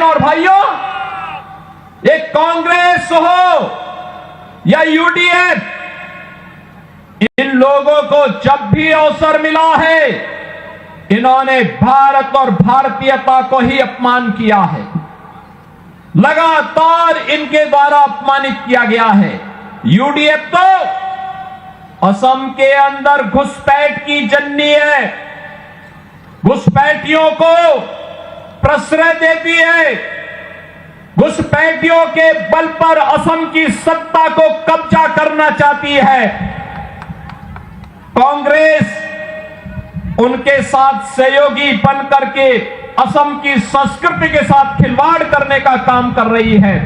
और भाइयों, ये कांग्रेस हो या यूडीएफ, इन लोगों को जब भी अवसर मिला है इन्होंने भारत और भारतीयता को ही अपमान किया है। लगातार इनके द्वारा अपमानित किया गया है। यूडीएफ तो असम के अंदर घुसपैठ की जननी है, घुसपैठियों को प्रश्रय देती है, घुसपैठियों के बल पर असम की सत्ता को कब्जा करना चाहती है। कांग्रेस उनके साथ सहयोगी बन करके असम की संस्कृति के साथ खिलवाड़ करने का काम कर रही है।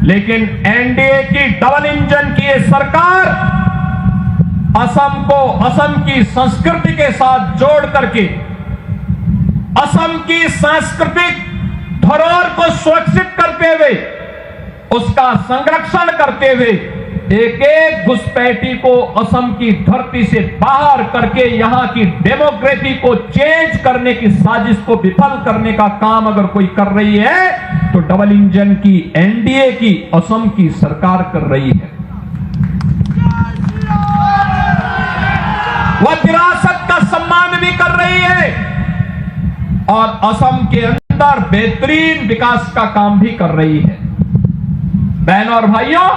लेकिन एनडीए की डबल इंजन की ये सरकार असम को असम की संस्कृति के साथ जोड़ करके असम की सांस्कृतिक धरोहर को सुरक्षित करते हुए, उसका संरक्षण करते हुए एक एक घुसपैठी को असम की धरती से बाहर करके यहां की डेमोक्रेसी को चेंज करने की साजिश को विफल करने का काम अगर कोई कर रही है तो डबल इंजन की एनडीए की असम की सरकार कर रही है। वह विरासत का सम्मान भी कर रही है और असम के अंदर बेहतरीन विकास का काम भी कर रही है। बहनों और भाइयों,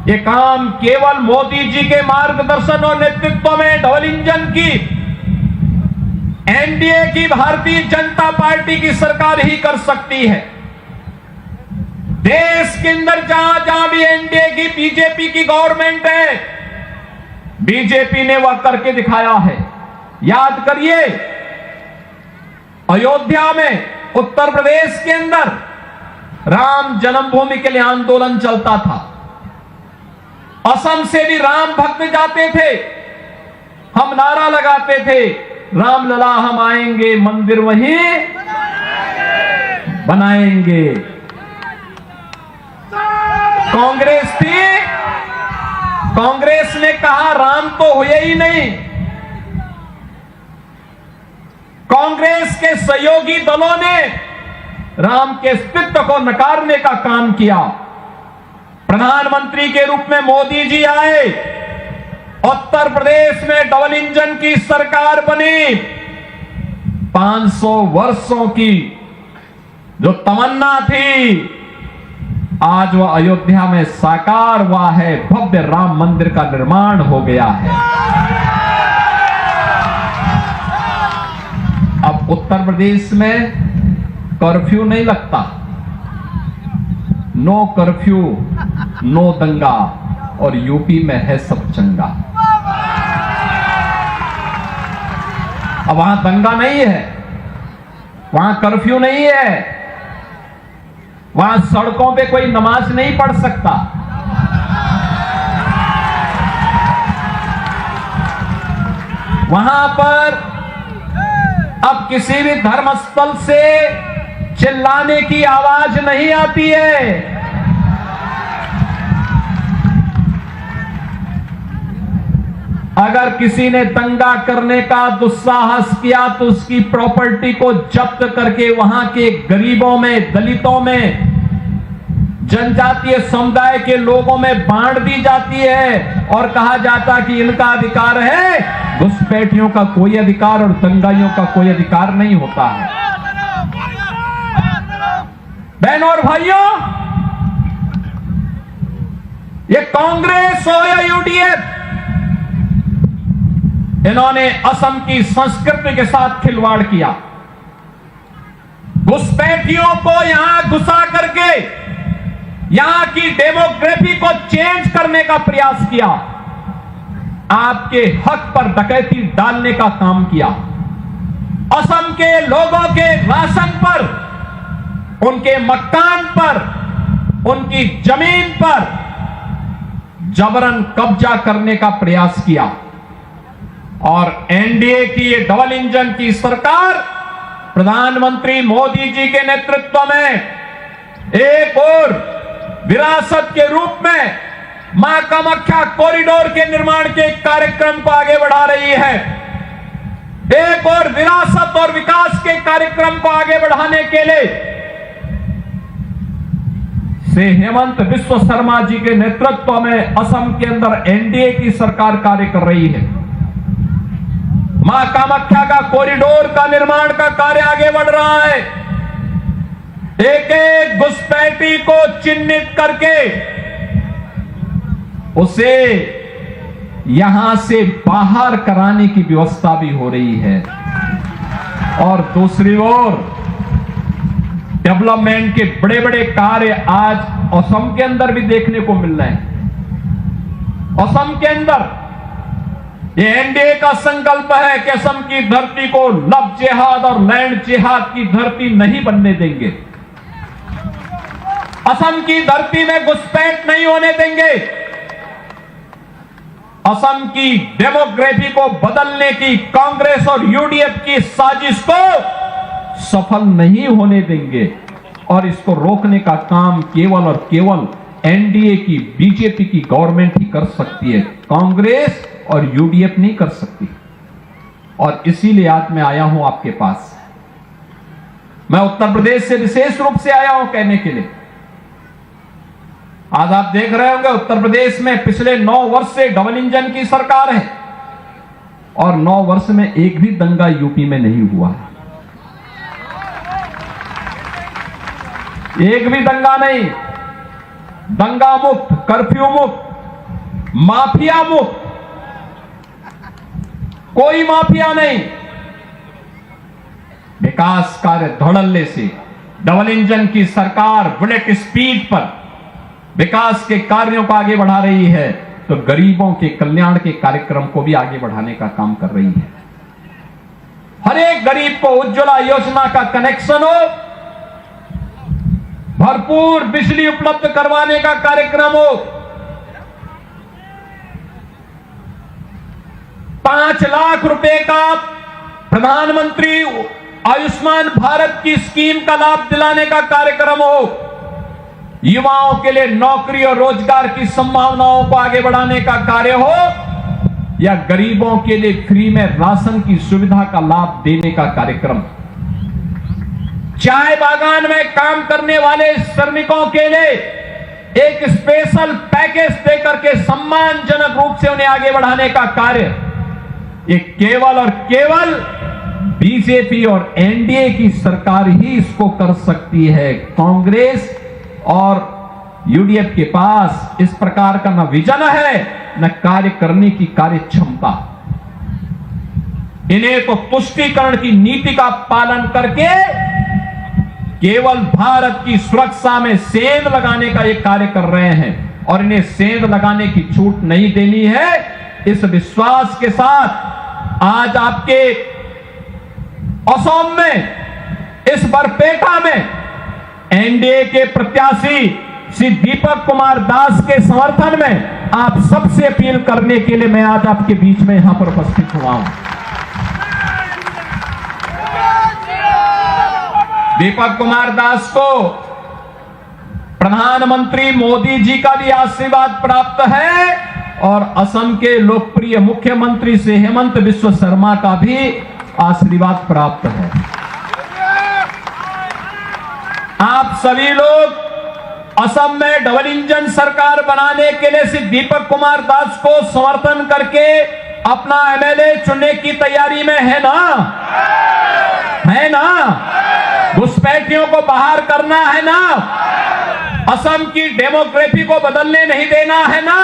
ये काम केवल मोदी जी के मार्गदर्शन और नेतृत्व में डबल इंजन की एनडीए की भारतीय जनता पार्टी की सरकार ही कर सकती है। देश के अंदर जहां जहां भी एनडीए की बीजेपी की गवर्नमेंट है, बीजेपी ने वह करके दिखाया है। याद करिए, अयोध्या में उत्तर प्रदेश के अंदर राम जन्मभूमि के लिए आंदोलन चलता था। असम से भी राम भक्त जाते थे, हम नारा लगाते थे, राम लला हम आएंगे, मंदिर वहीं बनाएंगे। कांग्रेस थी, कांग्रेस ने कहा राम तो हुए ही नहीं। कांग्रेस के सहयोगी दलों ने राम के अस्तित्व को नकारने का काम किया। प्रधानमंत्री के रूप में मोदी जी आए, उत्तर प्रदेश में डबल इंजन की सरकार बनी। 500 वर्षों की जो तमन्ना थी आज वह अयोध्या में साकार हुआ है। भव्य राम मंदिर का निर्माण हो गया है। अब उत्तर प्रदेश में कर्फ्यू नहीं लगता, नो कर्फ्यू नो दंगा, और यूपी में है सब चंगा। अब वहां दंगा नहीं है, वहां कर्फ्यू नहीं है, वहां सड़कों पे कोई नमाज नहीं पढ़ सकता। वहां पर अब किसी भी धर्मस्थल से चिल्लाने की आवाज नहीं आती है। अगर किसी ने दंगा करने का दुस्साहस किया तो उसकी प्रॉपर्टी को जब्त करके वहां के गरीबों में, दलितों में, जनजातीय समुदाय के लोगों में बांट दी जाती है और कहा जाता कि इनका अधिकार है, घुसपैठियों का कोई अधिकार और दंगाइयों का कोई अधिकार नहीं होता है। बहनों और भाइयों, ये कांग्रेस हो या यूडीएफ, इन्होंने असम की संस्कृति के साथ खिलवाड़ किया। घुसपैठियों को यहां घुसा करके यहां की डेमोग्राफी को चेंज करने का प्रयास किया। आपके हक पर डकैती डालने का काम किया। असम के लोगों के राशन पर, उनके मकान पर, उनकी जमीन पर जबरन कब्जा करने का प्रयास किया। और एनडीए की ये डबल इंजन की सरकार प्रधानमंत्री मोदी जी के नेतृत्व में एक और विरासत के रूप में मां कामाख्या कॉरिडोर के निर्माण के कार्यक्रम को आगे बढ़ा रही है। एक और विरासत और विकास के कार्यक्रम को आगे बढ़ाने के लिए से हेमंत बिश्व शर्मा जी के नेतृत्व में असम के अंदर एनडीए की सरकार कार्य कर रही है। मां कामाख्या का कॉरिडोर का निर्माण का कार्य आगे बढ़ रहा है। एक एक घुसपैठी को चिन्हित करके उसे यहां से बाहर कराने की व्यवस्था भी हो रही है। और दूसरी ओर डेवलपमेंट के बड़े बड़े कार्य आज असम के अंदर भी देखने को मिल रहे हैं। असम के अंदर ये एनडीए का संकल्प है कि असम की धरती को लव जिहाद और लैंड जिहाद की धरती नहीं बनने देंगे। असम की धरती में घुसपैठ नहीं होने देंगे। असम की डेमोग्राफी को बदलने की कांग्रेस और यूडीएफ की साजिश को सफल नहीं होने देंगे। और इसको रोकने का काम केवल और केवल एनडीए की बीजेपी की गवर्नमेंट ही कर सकती है, कांग्रेस और यूडीएफ नहीं कर सकती। और इसीलिए आज मैं आया हूं आपके पास। मैं उत्तर प्रदेश से विशेष रूप से आया हूं कहने के लिए। आज आप देख रहे होंगे उत्तर प्रदेश में पिछले 9 वर्ष से डबल इंजन की सरकार है और 9 वर्ष में एक भी दंगा यूपी में नहीं हुआ। एक भी दंगा नहीं। दंगा मुक्त, कर्फ्यू मुक्त, माफिया मुक्त, कोई माफिया नहीं। विकास कार्य धड़ल्ले से डबल इंजन की सरकार बुलेट स्पीड पर विकास के कार्यों को आगे बढ़ा रही है, तो गरीबों के कल्याण के कार्यक्रम को भी आगे बढ़ाने का काम कर रही है। हर एक गरीब को उज्ज्वला योजना का कनेक्शन हो, भरपूर बिजली उपलब्ध करवाने का कार्यक्रम हो, 5 लाख रुपए का प्रधानमंत्री आयुष्मान भारत की स्कीम का लाभ दिलाने का कार्यक्रम हो, युवाओं के लिए नौकरी और रोजगार की संभावनाओं को आगे बढ़ाने का कार्य हो, या गरीबों के लिए फ्री में राशन की सुविधा का लाभ देने का कार्यक्रम। चाय बागान में काम करने वाले श्रमिकों के लिए एक स्पेशल पैकेज देकर के सम्मानजनक रूप से उन्हें आगे बढ़ाने का कार्य, ये केवल और केवल बीजेपी और एनडीए की सरकार ही इसको कर सकती है। कांग्रेस और यूडीएफ के पास इस प्रकार का न विजन है, न कार्य करने की कार्य क्षमता। इन्हें तो तुष्टीकरण की नीति का पालन करके केवल भारत की सुरक्षा में सेंध लगाने का एक कार्य कर रहे हैं, और इन्हें सेंध लगाने की छूट नहीं देनी है। इस विश्वास के साथ आज आपके असम में, इस बरपेटा में एनडीए के प्रत्याशी श्री दीपक कुमार दास के समर्थन में आप सबसे अपील करने के लिए मैं आज आपके बीच में यहां पर उपस्थित हुआ हूं। दीपक कुमार दास को प्रधानमंत्री मोदी जी का भी आशीर्वाद प्राप्त है और असम के लोकप्रिय मुख्यमंत्री से हेमंत बिश्व शर्मा का भी आशीर्वाद प्राप्त है। आप सभी लोग असम में डबल इंजन सरकार बनाने के लिए श्री दीपक कुमार दास को समर्थन करके अपना एमएलए चुनने की तैयारी में है ना? है ना? घुसपैठियों को बाहर करना है ना? असम की डेमोग्राफी को बदलने नहीं देना है ना?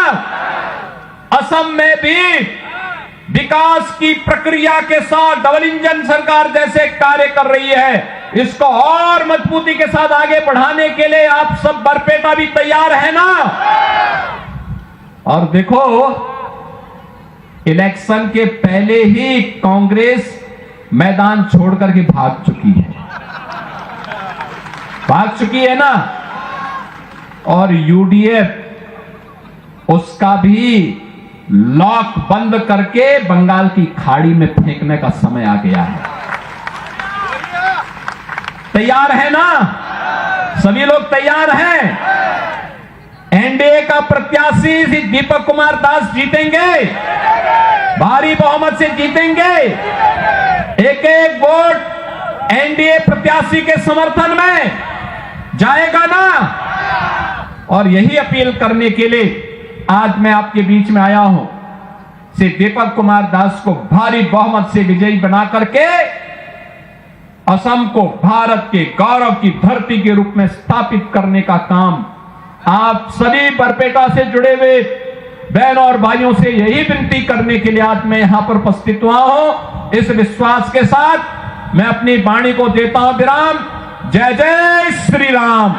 असम में भी विकास की प्रक्रिया के साथ डबल इंजन सरकार जैसे कार्य कर रही है, इसको और मजबूती के साथ आगे बढ़ाने के लिए आप सब बरपेटा भी तैयार है ना? और देखो, इलेक्शन के पहले ही कांग्रेस मैदान छोड़कर के भाग चुकी है ना? और यूडीएफ उसका भी लॉक बंद करके बंगाल की खाड़ी में फेंकने का समय आ गया है। तैयार है ना? सभी लोग तैयार हैं? एनडीए का प्रत्याशी दीपक कुमार दास जीतेंगे, भारी बहुमत से जीतेंगे। एक एक वोट एनडीए प्रत्याशी के समर्थन में जाएगा ना? और यही अपील करने के लिए आज मैं आपके बीच में आया हूं। श्री दीपक कुमार दास को भारी बहुमत से विजयी बना करके असम को भारत के गौरव की धरती के रूप में स्थापित करने का काम आप सभी बरपेटा से जुड़े हुए बहनों और भाइयों से यही विनती करने के लिए आज मैं यहां पर उपस्थित हुआ हूं। इस विश्वास के साथ मैं अपनी वाणी को देता हूं विराम। जय जय श्री राम।